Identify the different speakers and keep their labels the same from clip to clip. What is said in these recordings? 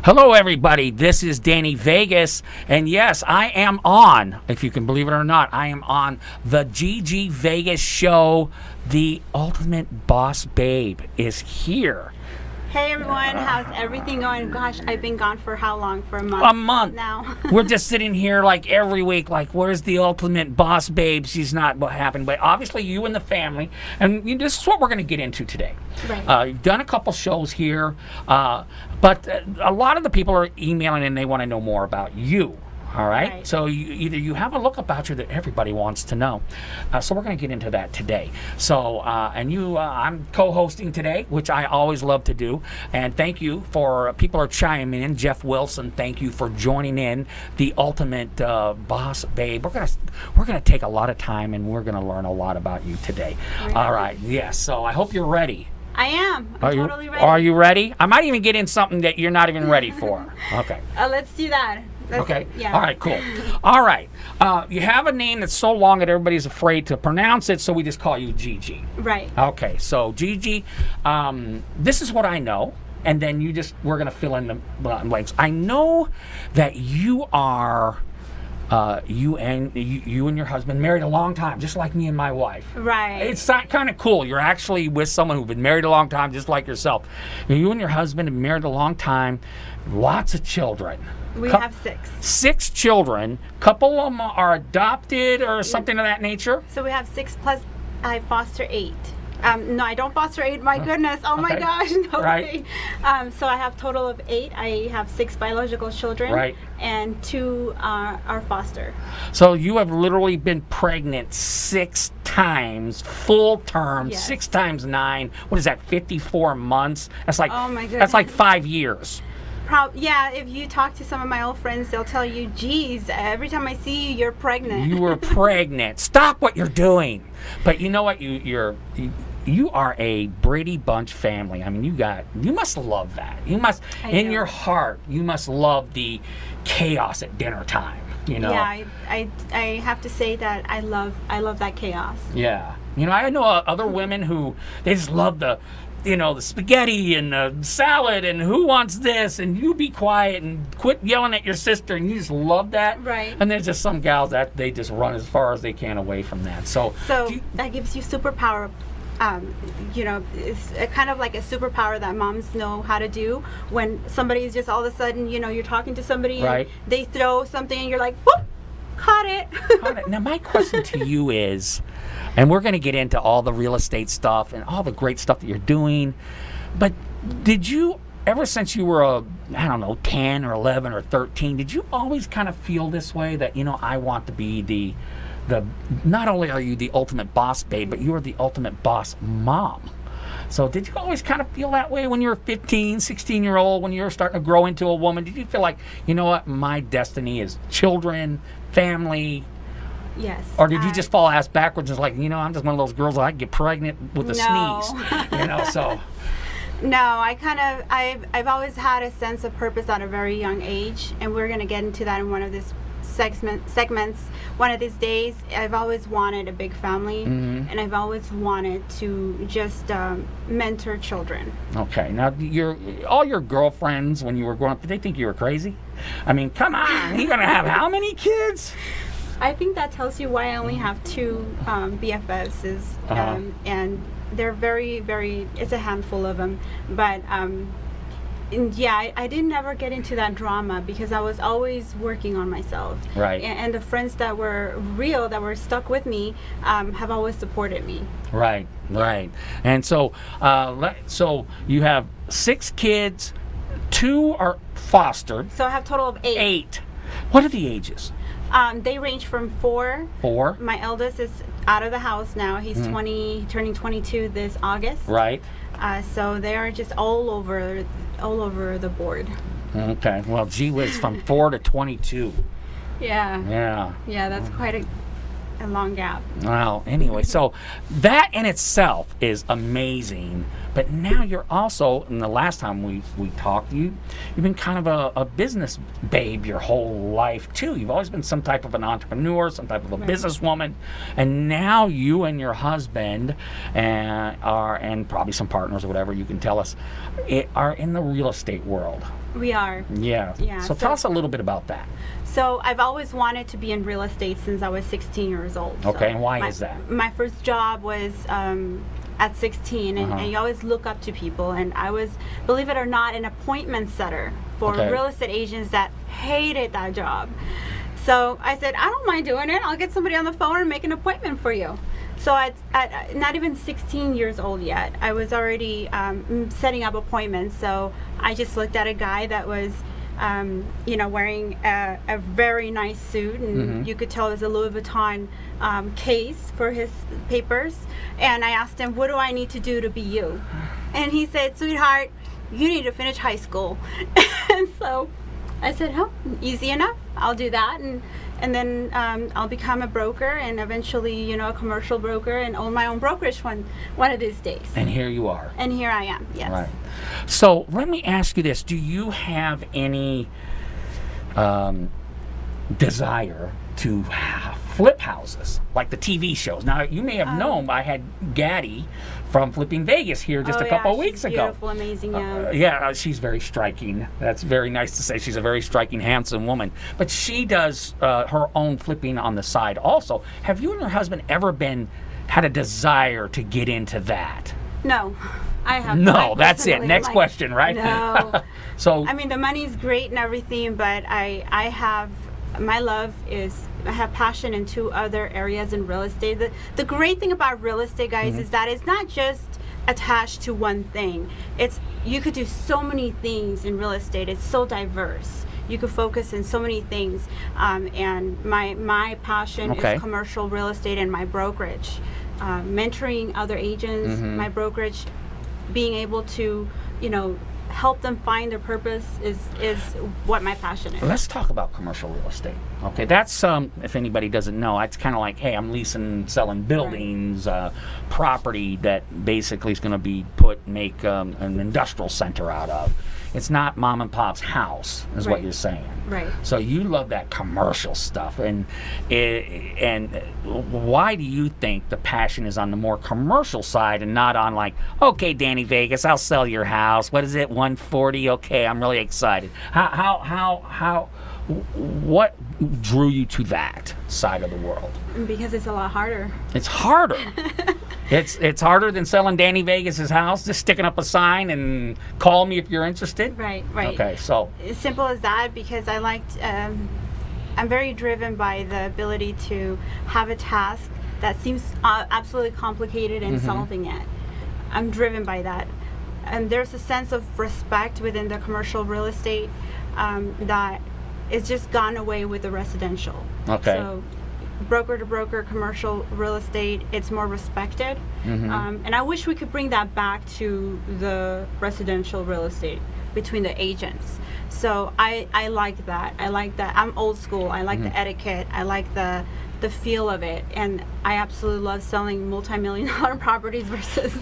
Speaker 1: Hello, everybody. This is Danny Vegas. And yes, I am on, if you can believe it or not, I am on the GG Vegas show. The Ultimate Boss Babe is here.
Speaker 2: Hey everyone, how's everything going? Gosh, I've been gone for how long? For a month?
Speaker 1: A month.
Speaker 2: Now.
Speaker 1: We're just sitting here like every week, like, where's the Ultimate Boss Babe? She's not what happened. But obviously you and the family, and this is what we're going to get into today.
Speaker 2: Right.
Speaker 1: You've done a couple shows here, but a lot of the people are emailing and they want to know more about you. All right.
Speaker 2: Right.
Speaker 1: So either you have a look about you that everybody wants to know. So we're going to get into that today. So I'm co-hosting today, which I always love to do. And thank you for people are chiming in. Jeff Wilson, thank you for joining in the Ultimate Boss Babe. We're gonna take a lot of time and we're gonna learn a lot about you today.
Speaker 2: Really?
Speaker 1: All right. Yes. So I hope you're ready.
Speaker 2: I am. I'm totally ready.
Speaker 1: Are you ready? I might even get in something that you're not even ready for. Okay.
Speaker 2: Let's do that.
Speaker 1: Okay.
Speaker 2: Yeah.
Speaker 1: All right, cool. All right. You have a name that's so long that everybody's afraid to pronounce it, so we just call you Gigi.
Speaker 2: Right.
Speaker 1: Okay, so Gigi, this is what I know, and then we're going to fill in the blanks. I know that you are, you and your husband married a long time, just like me and my wife.
Speaker 2: Right.
Speaker 1: It's kind of cool. You're actually with someone who's been married a long time, just like yourself. You and your husband have been married a long time, lots of children.
Speaker 2: We have 6.
Speaker 1: 6 children. Couple of them are adopted or something of that nature.
Speaker 2: So we have 6 plus I foster 8. No, I don't foster 8. My goodness. Oh my
Speaker 1: Okay.
Speaker 2: gosh. No
Speaker 1: Right.
Speaker 2: way. So I have total of 8. I have 6 biological children.
Speaker 1: Right.
Speaker 2: And 2 are foster.
Speaker 1: So you have literally been pregnant 6 times, full term,
Speaker 2: Yes.
Speaker 1: 6 times 9. What is that? 54 months. That's like
Speaker 2: Oh my
Speaker 1: that's like
Speaker 2: goodness.
Speaker 1: 5 years.
Speaker 2: Yeah, if you talk to some of my old friends, they'll tell you, geez, every time I see you, you're pregnant.
Speaker 1: You were pregnant. Stop what you're doing. But you know what? You are a Brady Bunch family. I mean, you must love that. You must,
Speaker 2: I
Speaker 1: in
Speaker 2: do.
Speaker 1: your heart, you must love the chaos at dinner time. You know.
Speaker 2: Yeah, I have to say that I love that chaos.
Speaker 1: Yeah. You know, I know other women who they just love the spaghetti and the salad and who wants this and you be quiet and quit yelling at your sister and you just love that.
Speaker 2: Right.
Speaker 1: And there's just some gals that they just run as far as they can away from that. So
Speaker 2: That gives you superpower. It's kind of like a superpower that moms know how to do. When somebody's just all of a sudden, you're talking to somebody
Speaker 1: Right.
Speaker 2: and they throw something and you're like, whoop, caught it.
Speaker 1: Now, my question to you is, and we're going to get into all the real estate stuff and all the great stuff that you're doing, but did you, ever since you were 10 or 11 or 13, did you always kind of feel this way that, I want to be the not only are you the ultimate boss babe, but you are the ultimate boss mom? So did you always kind of feel that way when you were 15, 16-year-old, when you were starting to grow into a woman? Did you feel like, you know what, my destiny is children, family?
Speaker 2: Yes.
Speaker 1: Or did you just fall ass backwards and like, I'm just one of those girls that I can get pregnant with a
Speaker 2: No.
Speaker 1: sneeze, so.
Speaker 2: No, I've always had a sense of purpose at a very young age, and we're going to get into that in one of these segments one of these days. I've always wanted a big family, and I've always wanted to just mentor children.
Speaker 1: Okay, now all your girlfriends when you were growing up, did they think you were crazy? I mean, come on, you're going to have how many kids?
Speaker 2: I think that tells you why I only have 2 BFFs, and they're very, very, it's a handful of them. But I didn't ever get into that drama because I was always working on myself.
Speaker 1: Right.
Speaker 2: And the friends that were real, that were stuck with me, have always supported me.
Speaker 1: Right. And so, so you have 6 kids, 2 are fostered.
Speaker 2: So I have a total of 8.
Speaker 1: 8. What are the ages?
Speaker 2: They range from 4.
Speaker 1: 4.
Speaker 2: My eldest is out of the house now. He's 20, turning 22 this August.
Speaker 1: Right.
Speaker 2: So they are just all over the board.
Speaker 1: Okay. Well, gee whiz, from 4 to 22.
Speaker 2: Yeah.
Speaker 1: Yeah.
Speaker 2: That's quite a long gap.
Speaker 1: Well, anyway, so that in itself is amazing. But now you're also, and the last time we talked, you've been kind of a business babe your whole life too. You've always been some type of an entrepreneur, some type of a businesswoman, and now you and your husband and probably some partners or whatever you can tell us are in the real estate world.
Speaker 2: We are.
Speaker 1: Yeah.
Speaker 2: Yeah,
Speaker 1: So tell us a little bit about that.
Speaker 2: So I've always wanted to be in real estate since I was 16 years old.
Speaker 1: Okay,
Speaker 2: So
Speaker 1: and why is that?
Speaker 2: My first job was at 16, and you always look up to people. And I was, believe it or not, an appointment setter for
Speaker 1: Okay.
Speaker 2: real estate agents that hated that job. So I said, I don't mind doing it. I'll get somebody on the phone and make an appointment for you. So at not even 16 years old yet, I was already setting up appointments. So I just looked at a guy that was, wearing a very nice suit, and you could tell it was a Louis Vuitton case for his papers. And I asked him, what do I need to do to be you? And he said, sweetheart, you need to finish high school. And so I said, oh, easy enough. I'll do that. And then I'll become a broker, and eventually, a commercial broker, and own my own brokerage one of these days.
Speaker 1: And here you are.
Speaker 2: And here I am, yes.
Speaker 1: Right. So let me ask you this. Do you have any desire to flip houses like the TV shows? Now, you may have known I had Gaddy from Flipping Vegas here just a couple of weeks ago.
Speaker 2: Beautiful, amazing, yeah.
Speaker 1: She's very striking. That's very nice to say. She's a very striking, handsome woman. But she does her own flipping on the side also. Have you and your husband ever had a desire to get into that?
Speaker 2: No, I have.
Speaker 1: No, that's it. Next question, right?
Speaker 2: No.
Speaker 1: So
Speaker 2: I mean, the money's great and everything, but I have, my love is, I have passion in two other areas in real estate. The great thing about real estate, guys, is that it's not just attached to one thing. You could do so many things in real estate. It's so diverse. You could focus in so many things. And my passion is commercial real estate and my brokerage. Mentoring other agents, my brokerage, being able to, help them find their purpose is what my passion is.
Speaker 1: let's talk about commercial real estate. Okay, that's if anybody doesn't know, it's kind of like, hey, I'm leasing, selling buildings, property that basically is going to make an industrial center out of. It's not mom and pop's house, is what you're saying.
Speaker 2: Right.
Speaker 1: So you love that commercial stuff, and why do you think the passion is on the more commercial side and not on like, okay, Danny Vegas, I'll sell your house. What is it, 140? Okay, I'm really excited. What drew you to that side of the world?
Speaker 2: Because it's a lot harder.
Speaker 1: It's harder. It's harder than selling Danny Vegas's house, just sticking up a sign and call me if you're interested.
Speaker 2: Right.
Speaker 1: Okay, so
Speaker 2: As simple as that, because I liked, I'm very driven by the ability to have a task that seems absolutely complicated and solving it. I'm driven by that. And there's a sense of respect within the commercial real estate that is just gone away with the residential.
Speaker 1: Okay.
Speaker 2: So broker to broker commercial real estate, it's more respected. And I wish we could bring that back to the residential real estate between the agents. So I like that. I'm old school. I like the etiquette. I like the feel of it, and I absolutely love selling multi-million-dollar properties versus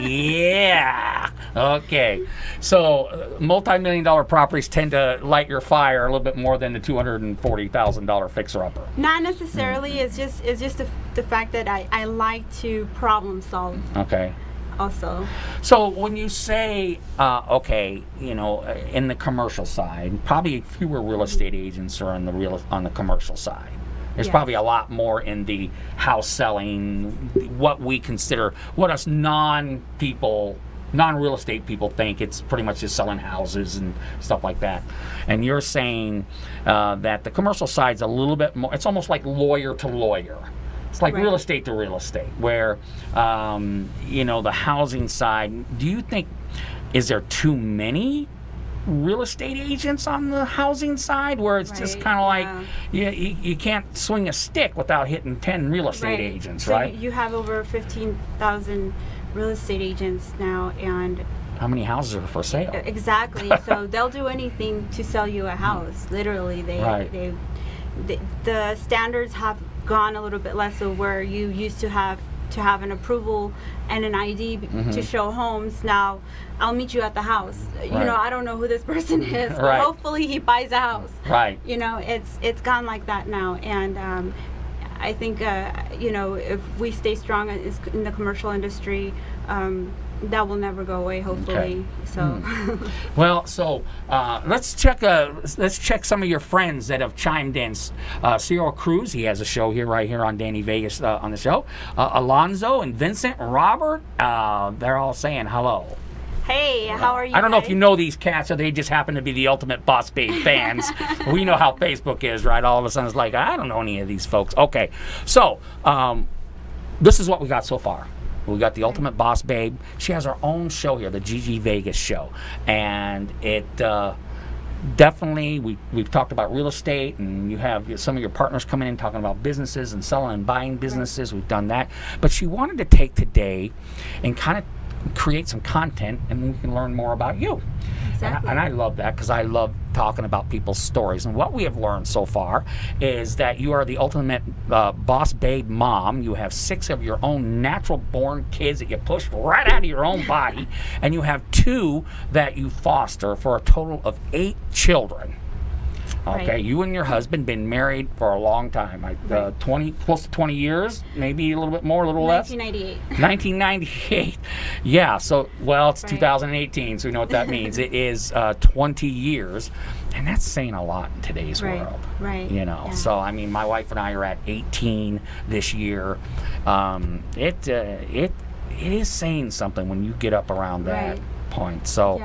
Speaker 1: yeah. Okay. So multi-million-dollar properties tend to light your fire a little bit more than the $240,000 fixer-upper.
Speaker 2: not necessarily. It's just the fact that I like to problem solve
Speaker 1: Okay.
Speaker 2: also.
Speaker 1: So when you say, in the commercial side, probably fewer real estate agents are on the commercial side. There's probably a lot more in the house selling, what us non-real estate people think. It's pretty much just selling houses and stuff like that. And you're saying that the commercial side's a little bit more, it's almost like lawyer to lawyer. It's like real estate to real estate, where, the housing side, do you think, is there too many real estate agents on the housing side, where it's just kind of like you can't swing a stick without hitting 10 real estate agents,
Speaker 2: so
Speaker 1: right?
Speaker 2: You have over 15,000 real estate agents now, and
Speaker 1: how many houses are for sale?
Speaker 2: exactly. So they'll do anything to sell you a house. Literally, the standards have gone a little bit less, so where you used to have an approval and an ID to show homes. Now I'll meet you at the house. I don't know who this person is, but hopefully he buys a house.
Speaker 1: Right.
Speaker 2: It's gone like that now, and I think if we stay strong in the commercial industry, that will never go away, hopefully. So
Speaker 1: Well, so let's check some of your friends that have chimed in. Cyril Cruz, he has a show here right here on Danny Vegas on the show. Alonzo and Vincent, Robert, they're all saying hello.
Speaker 2: hey, how are you?
Speaker 1: I don't know if
Speaker 2: guys?
Speaker 1: you know these cats or they just happen to be the Ultimate Boss Babe fans. We know how Facebook is, right? All of a sudden it's like, I don't know any of these folks. Okay, so this is what we got so far. We got the Ultimate Boss Babe. She has her own show here, the Gigi Vegas show. And it definitely, we've talked about real estate, and you have some of your partners coming in talking about businesses and selling and buying businesses. We've done that. But she wanted to take today and kind of create some content, and we can learn more about you.
Speaker 2: Exactly.
Speaker 1: And I love that because I love talking about people's stories. And what we have learned so far is that you are the ultimate boss babe mom. You have 6 of your own natural-born kids that you pushed right out of your own body, and you have 2 that you foster for a total of 8 children. Okay,
Speaker 2: Right.
Speaker 1: you and your husband been married for a long time,
Speaker 2: Right.
Speaker 1: close to 20 years, maybe a little bit more, a little less.
Speaker 2: 1998.
Speaker 1: 1998. Yeah, so, well, it's
Speaker 2: Right.
Speaker 1: 2018, so we know what that means. It is 20 years, and that's saying a lot in today's
Speaker 2: Right,
Speaker 1: world.
Speaker 2: right,
Speaker 1: You know,
Speaker 2: yeah.
Speaker 1: so, I mean, my wife and I are at 18 this year. It is saying something when you get up around that
Speaker 2: Right.
Speaker 1: point. So,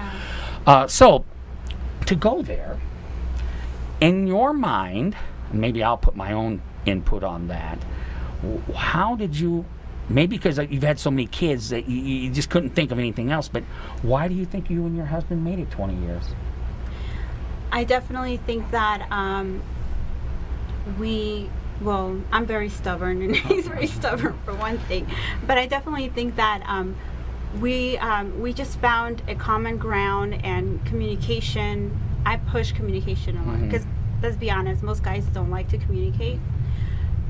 Speaker 2: Yeah.
Speaker 1: so to go there, in your mind, and maybe I'll put my own input on that, how did you, maybe because you've had so many kids that you just couldn't think of anything else, but why do you think you and your husband made it 20 years?
Speaker 2: I definitely think that well, I'm very stubborn, and he's very stubborn for one thing. But I definitely think that we just found a common ground and communication. I push communication a lot because, let's be honest, most guys don't like to communicate.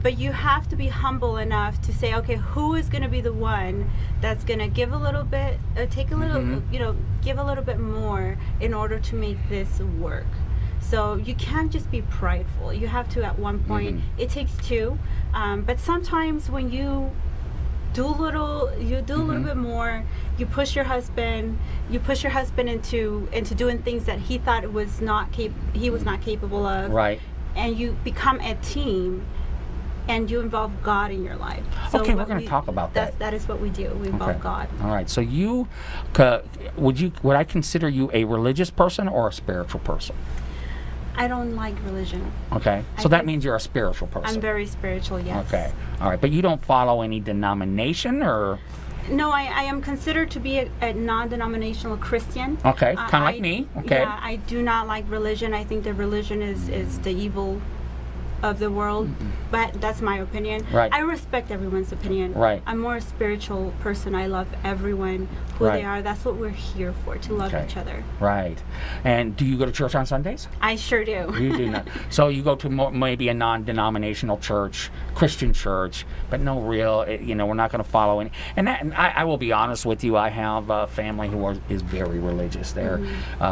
Speaker 2: But you have to be humble enough to say, okay, who is going to be the one that's going to give a little bit, take a little, give a little bit more in order to make this work. So you can't just be prideful. You have to, at one point, it takes 2. But sometimes when you do a little bit more, you push your husband into doing things that he thought he was not capable of.
Speaker 1: Right.
Speaker 2: And you become a team, and you involve God in your life. So
Speaker 1: Okay, we're
Speaker 2: what
Speaker 1: going to talk about that.
Speaker 2: That is what we do. We involve
Speaker 1: Okay.
Speaker 2: God.
Speaker 1: All right. So would I consider you a religious person or a spiritual person?
Speaker 2: I don't like religion.
Speaker 1: Okay.
Speaker 2: I
Speaker 1: So that
Speaker 2: think-
Speaker 1: means you're a spiritual person.
Speaker 2: I'm very spiritual, yes.
Speaker 1: Okay. All right. But you don't follow any denomination or?
Speaker 2: No, I am considered to be a non-denominational Christian.
Speaker 1: Okay. Kind of like me. Okay.
Speaker 2: Yeah, I do not like religion. I think that religion is the evil of the world, but that's my opinion.
Speaker 1: Right.
Speaker 2: I respect everyone's opinion.
Speaker 1: Right.
Speaker 2: I'm more a spiritual person. I love everyone who
Speaker 1: Right.
Speaker 2: they are. That's what we're here for, to love
Speaker 1: Okay.
Speaker 2: each other.
Speaker 1: Right. And do you go to church on Sundays?
Speaker 2: I sure do.
Speaker 1: You do not. So you go to maybe a non-denominational church, Christian church, but no real, we're not going to follow any. And I will be honest with you, I have a family who is very religious. They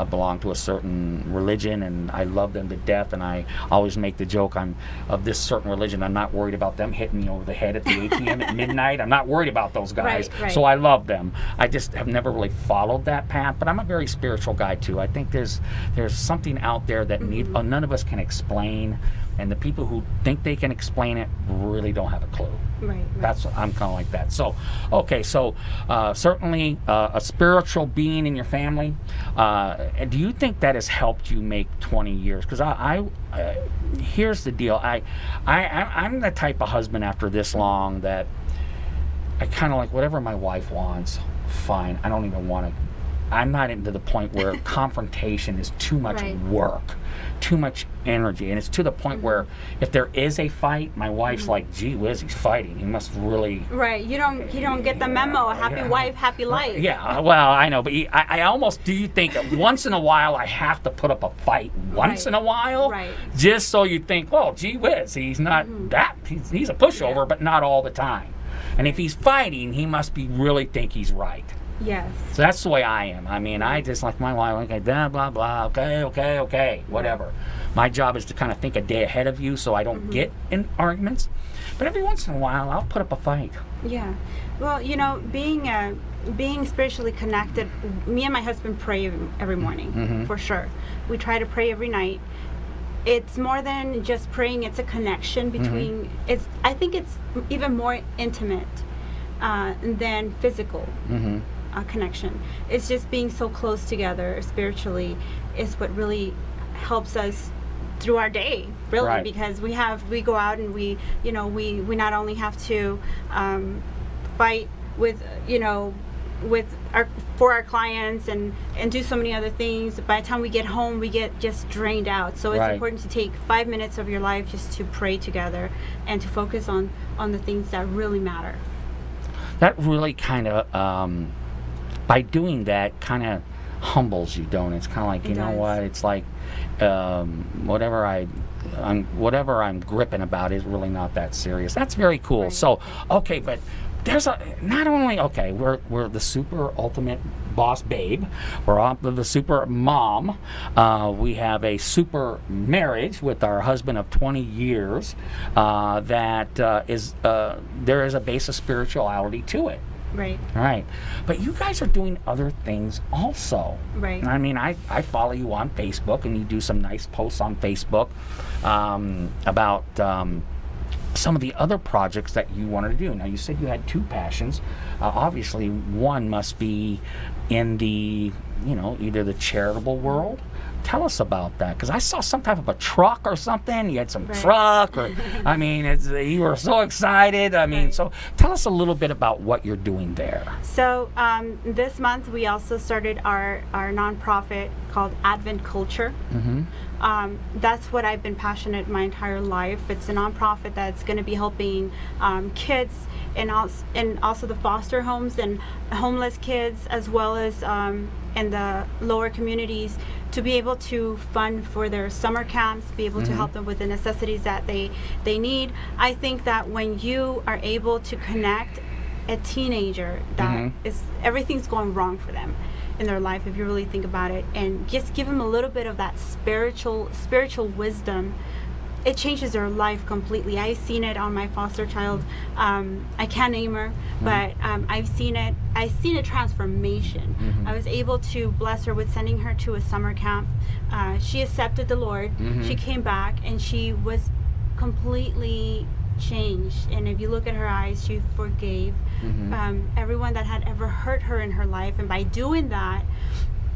Speaker 1: belong to a certain religion, and I love them to death, and I always make the joke, I'm of this certain religion. I'm not worried about them hitting me over the head at the ATM at midnight. I'm not worried about those guys.
Speaker 2: Right.
Speaker 1: So I love them. I just have never really followed that path, but I'm a very spiritual guy too. I think there's something out there that none of us can explain, and the people who think they can explain it really don't have a clue.
Speaker 2: Right.
Speaker 1: I'm kind of like that. So, okay, so certainly a spiritual being in your family. Do you think that has helped you make 20 years? Because here's the deal. I'm the type of husband after this long that I kind of like whatever my wife wants. Fine. I don't even want to. I'm not into the point where confrontation is too much
Speaker 2: Right.
Speaker 1: work, too much energy, and it's to the point where if there is a fight, my wife's like, "Gee whiz, he's fighting. He must really."
Speaker 2: Right. You don't get the memo. Happy
Speaker 1: Yeah.
Speaker 2: wife, happy life.
Speaker 1: Yeah, well, I know, but I almost do. You think once in a while I have to put up a fight once
Speaker 2: Right.
Speaker 1: in a while,
Speaker 2: Right.
Speaker 1: just so you think, well, gee whiz, he's not that. He's a pushover,
Speaker 2: Yeah.
Speaker 1: but not all the time. And if he's fighting, he must be really think he's right.
Speaker 2: Yes.
Speaker 1: So that's the way I am. I mean, I just like my wife, okay, blah, blah, blah, okay, whatever. My job is to kind of think a day ahead of you so I don't get in arguments. But every once in a while, I'll put up a fight.
Speaker 2: Yeah. Well, being spiritually connected, me and my husband pray every morning, for sure. We try to pray every night. It's more than just praying, it's a connection between, I think it's even more intimate than physical connection. It's just being so close together spiritually is what really helps us through our day, really,
Speaker 1: Right.
Speaker 2: because we go out and we not only have to fight with for our clients and do so many other things. By the time we get home, we get just drained out. So it's
Speaker 1: Right.
Speaker 2: important to take 5 minutes of your life just to pray together and to focus on the things that really matter.
Speaker 1: That really kind of, by doing that, kind of humbles you, don't it? It's kind of like,
Speaker 2: It
Speaker 1: you know
Speaker 2: does.
Speaker 1: what? It's like whatever I'm gripping about is really not that serious. That's very cool.
Speaker 2: Right.
Speaker 1: So, okay, but there's not only, okay, we're the super ultimate boss babe, we're the super mom, we have a super marriage with our husband of 20 years that there is a base of spirituality to it.
Speaker 2: Right.
Speaker 1: Right. But you guys are doing other things also.
Speaker 2: Right.
Speaker 1: I mean, I follow you on Facebook, and you do some nice posts on Facebook about some of the other projects that you wanted to do. Now, you said you had two passions. Obviously, one must be in the, either the charitable world. Tell us about that, because I saw some type of a truck or something. You had some
Speaker 2: Right.
Speaker 1: truck, or I mean, you were so excited. I mean,
Speaker 2: Right.
Speaker 1: so tell us a little bit about what you're doing there.
Speaker 2: So this month we also started our nonprofit called Advent Culture. That's what I've been passionate my entire life. It's a nonprofit that's going to be helping kids and also the foster homes and homeless kids, as well as in the lower communities, to be able to fund for their summer camps, be able to help them with the necessities that they need. I think that when you are able to connect a teenager that is everything's going wrong for them in their life, if you really think about it, and just give them a little bit of that spiritual wisdom, it changes their life completely. I've seen it on my foster child. I can't name her, but I've seen it. I've seen a transformation. I was able to bless her with sending her to a summer camp. She accepted the Lord. She came back and she was completely changed. And if you look at her eyes, she forgave everyone that had ever hurt her in her life. And by doing that,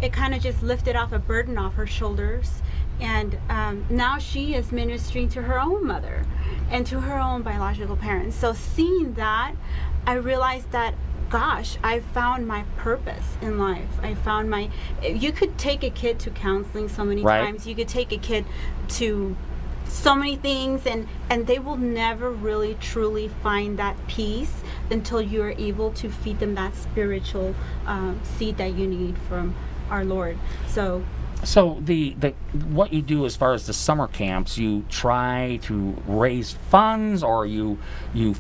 Speaker 2: it kind of just lifted off a burden off her shoulders. And now she is ministering to her own mother and to her own biological parents. So seeing that, I realized that, gosh, I found my purpose in life. I found you could take a kid to counseling so many
Speaker 1: Right.
Speaker 2: times. You could take a kid to so many things, and they will never really truly find that peace until you're able to feed them that spiritual seed that you need from our Lord. So
Speaker 1: the what you do as far as the summer camps, you try to raise funds, or you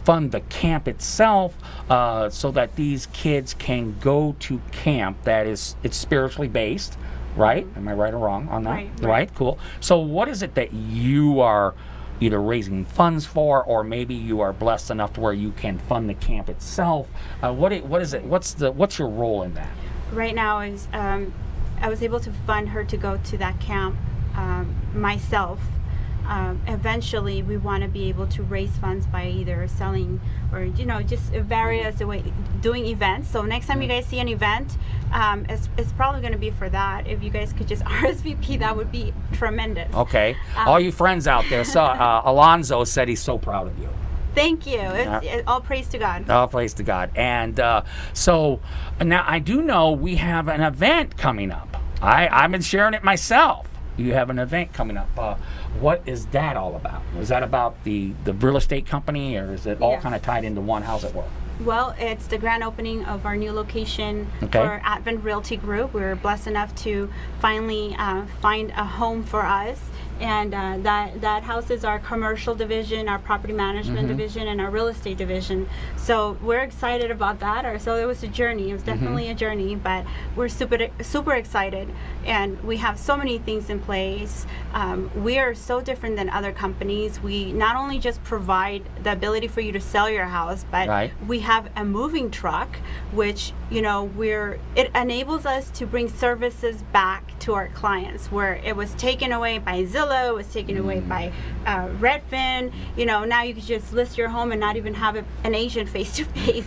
Speaker 1: fund the camp itself, so that these kids can go to camp it's spiritually based, right? Am I right or wrong on that?
Speaker 2: Right.
Speaker 1: Cool. So what is it that you are either raising funds for, or maybe you are blessed enough to where you can fund the camp itself? What is it? What's your role in that?
Speaker 2: right now I was able to fund her to go to that camp myself. Eventually, we want to be able to raise funds by either selling or just various way doing events. So next time you guys see an event, it's probably going to be for that. If you guys could just RSVP, that would be tremendous.
Speaker 1: Okay, all you friends out there. So Alonzo said he's so proud of you.
Speaker 2: Thank you. All praise to God.
Speaker 1: All praise to God. And so now I do know we have an event coming up. I've been sharing it myself. You have an event coming up. What is that all about? Is that about the real estate company, or is it all
Speaker 2: Yeah.
Speaker 1: kind of tied into one? How's it work?
Speaker 2: Well, it's the grand opening of our new location
Speaker 1: Okay.
Speaker 2: for Advent Realty Group. We're blessed enough to finally find a home for us and that houses our commercial division, our property management division, and our real estate division. So we're excited about that. So it was a journey. It was definitely a journey, but we're super excited, and we have so many things in place. We are so different than other companies. We not only just provide the ability for you to sell your house, but
Speaker 1: Right.
Speaker 2: we have a moving truck, which it enables us to bring services back to our clients, where it was taken away by Zillow, it was taken away by Redfin. Now you can just list your home and not even have an agent face to face.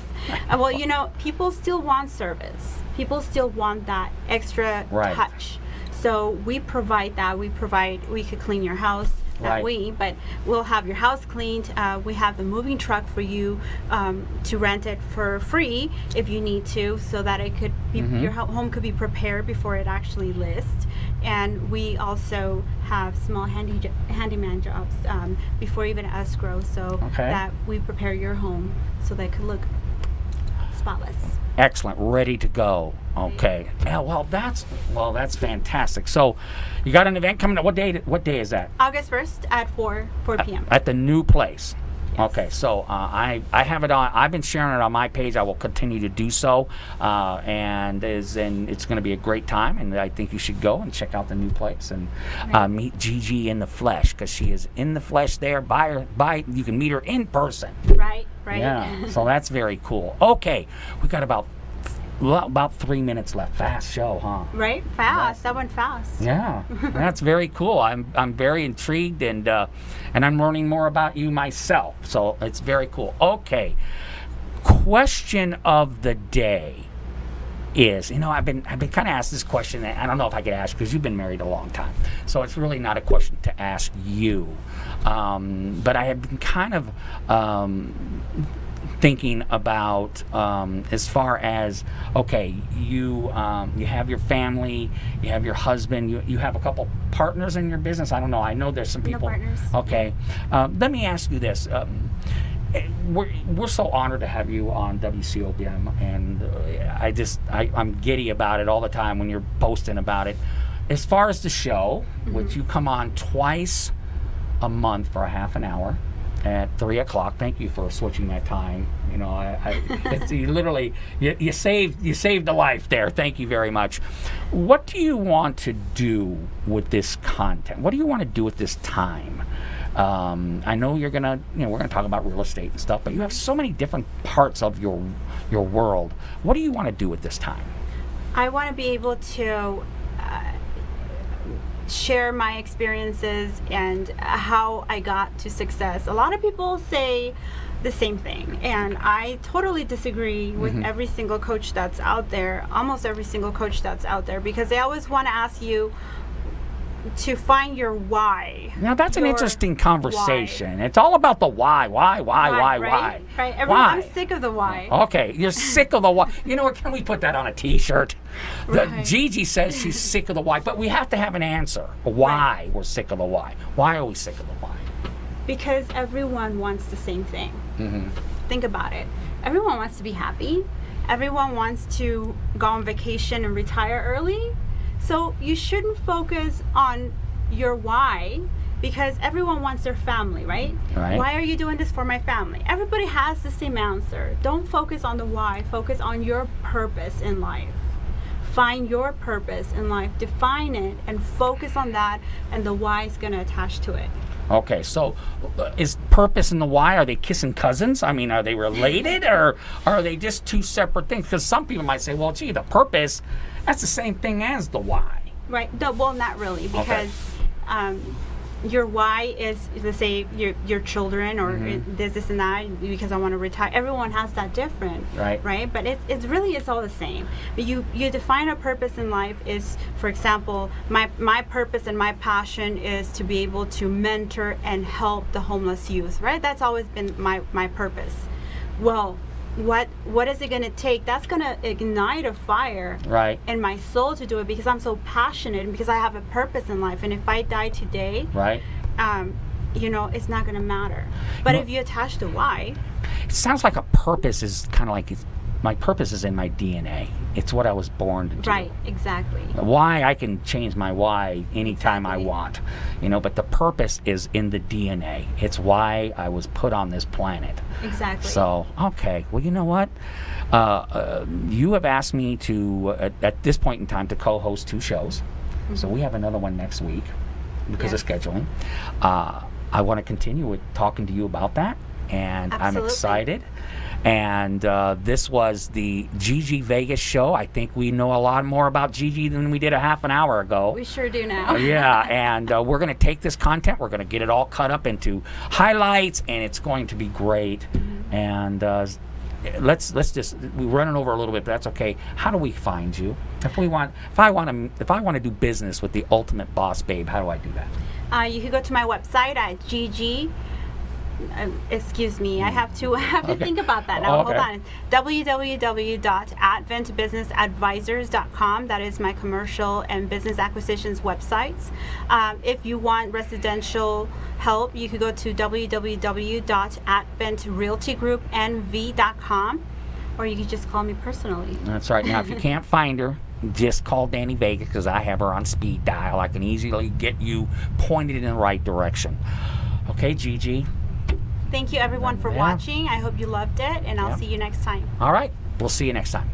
Speaker 2: Well, people still want service. People still want that extra
Speaker 1: Right.
Speaker 2: touch. So we provide that. We could clean your house.
Speaker 1: Right.
Speaker 2: But we'll have your house cleaned. We have the moving truck for you to rent it for free if you need to, so that it could be your home could be prepared before it actually lists. And we also have small handyman jobs before even escrow, so
Speaker 1: Okay.
Speaker 2: that we prepare your home so that it could look spotless.
Speaker 1: Excellent, ready to go. Okay. Yeah, well, that's fantastic. So, you got an event coming up. What day is that?
Speaker 2: August 1st at 4 p.m.
Speaker 1: At the new place.
Speaker 2: Yes.
Speaker 1: Okay, so I have it on. I've been sharing it on my page. I will continue to do so, and it's going to be a great time. And I think you should go and check out the new place and meet Gigi in the flesh, because she is in the flesh there. You can meet her in person.
Speaker 2: Right.
Speaker 1: Yeah, so that's very cool. Okay, we got about 3 minutes left. Fast show, huh?
Speaker 2: Right, fast. That went fast.
Speaker 1: Yeah, that's very cool. I'm very intrigued, and I'm learning more about you myself. So it's very cool. Okay, question of the day is, I've been kind of asked this question, and I don't know if I could ask, because you've been married a long time. So it's really not a question to ask you, but I have been kind of thinking about as far as, okay, you have your family, you have your husband, you have a couple partners in your business. I don't know. I know there's some people.
Speaker 2: No partners.
Speaker 1: Okay. Let me ask you this. We're so honored to have you on WCOBM, and I'm giddy about it all the time when you're posting about it. As far as the show, which you come on twice a month for a half an hour at 3 o'clock. Thank you for switching that time. You literally you saved a life there. Thank you very much. What do you want to do with this content? What do you want to do with this time? I know we're gonna talk about real estate and stuff, but you have so many different parts of your world. What do you want to do with this time?
Speaker 2: I want to be able to share my experiences and how I got to success. A lot of people say the same thing, and I totally disagree with every single coach that's out there, almost every single coach that's out there, because they always want to ask you to find your why.
Speaker 1: Now that's an interesting conversation. Why. It's all about the why.
Speaker 2: Right. I'm sick of the why.
Speaker 1: Okay, you're sick of the why. You know what? Can we put that on a T-shirt?
Speaker 2: Right.
Speaker 1: Gigi says she's sick of the why, but we have to have an answer. Why we're sick of the why? Why are we sick of the why?
Speaker 2: Because everyone wants the same thing. Think about it. Everyone wants to be happy. Everyone wants to go on vacation and retire early. So you shouldn't focus on your why, because everyone wants their family, right? Why are you doing this for my family? Everybody has the same answer. Don't focus on the why. Focus on your purpose in life. Find your purpose in life. Define it and focus on that, and the why is going to attach to it.
Speaker 1: Okay, so is purpose and the why, are they kissing cousins? I mean, are they related, or are they just two separate things? Because some people might say, well, gee, the purpose, that's the same thing as the why.
Speaker 2: Right. Well, not really, because your why is, let's say, your children, or this and that, because I want to retire. Everyone has that different, right? But it's all the same. But you define a purpose in life is, for example, my purpose and my passion is to be able to mentor and help the homeless youth, right? That's always been my purpose. Well, what is it going to take? That's going to ignite a fire in my soul to do it, because I'm so passionate and because I have a purpose in life. And if I die today, it's not going to matter. But if you attach the why,
Speaker 1: it sounds like a purpose is kind of like my purpose is in my DNA. It's what I was born to do.
Speaker 2: Right, exactly.
Speaker 1: Why, I can change my why anytime I
Speaker 2: Exactly.
Speaker 1: want, but the purpose is in the DNA. It's why I was put on this planet.
Speaker 2: Exactly.
Speaker 1: So, okay, well, you know what? You have asked me to, at this point in time, to co-host 2 shows. So we have another one next week because of
Speaker 2: Yes.
Speaker 1: scheduling. I want to continue with talking to you about that, and I'm
Speaker 2: Absolutely.
Speaker 1: excited. And this was the Gigi Vegas show. I think we know a lot more about Gigi than we did a half an hour ago.
Speaker 2: We sure do now.
Speaker 1: Yeah, and we're going to take this content, we're going to get it all cut up into highlights, and it's going to be great. And let's just, we're running over a little bit, but that's okay. How do we find you? If I want to do business with the Ultimate Boss Babe, how do I do that?
Speaker 2: You can go to my website at GG. Excuse me, I have to
Speaker 1: Okay.
Speaker 2: think about that now.
Speaker 1: Oh, okay.
Speaker 2: Hold on. www.adventbusinessadvisors.com. That is my commercial and business acquisitions websites. If you want residential help, you could go to www.adventrealtygroupnv.com, or you could just call me personally.
Speaker 1: That's right. Now, if you can't find her, just call Danny Vegas because I have her on speed dial. I can easily get you pointed in the right direction. Okay, Gigi.
Speaker 2: Thank you everyone for
Speaker 1: Yeah.
Speaker 2: watching. I hope you loved it, and I'll
Speaker 1: Yeah.
Speaker 2: see you next time.
Speaker 1: All right. We'll see you next time.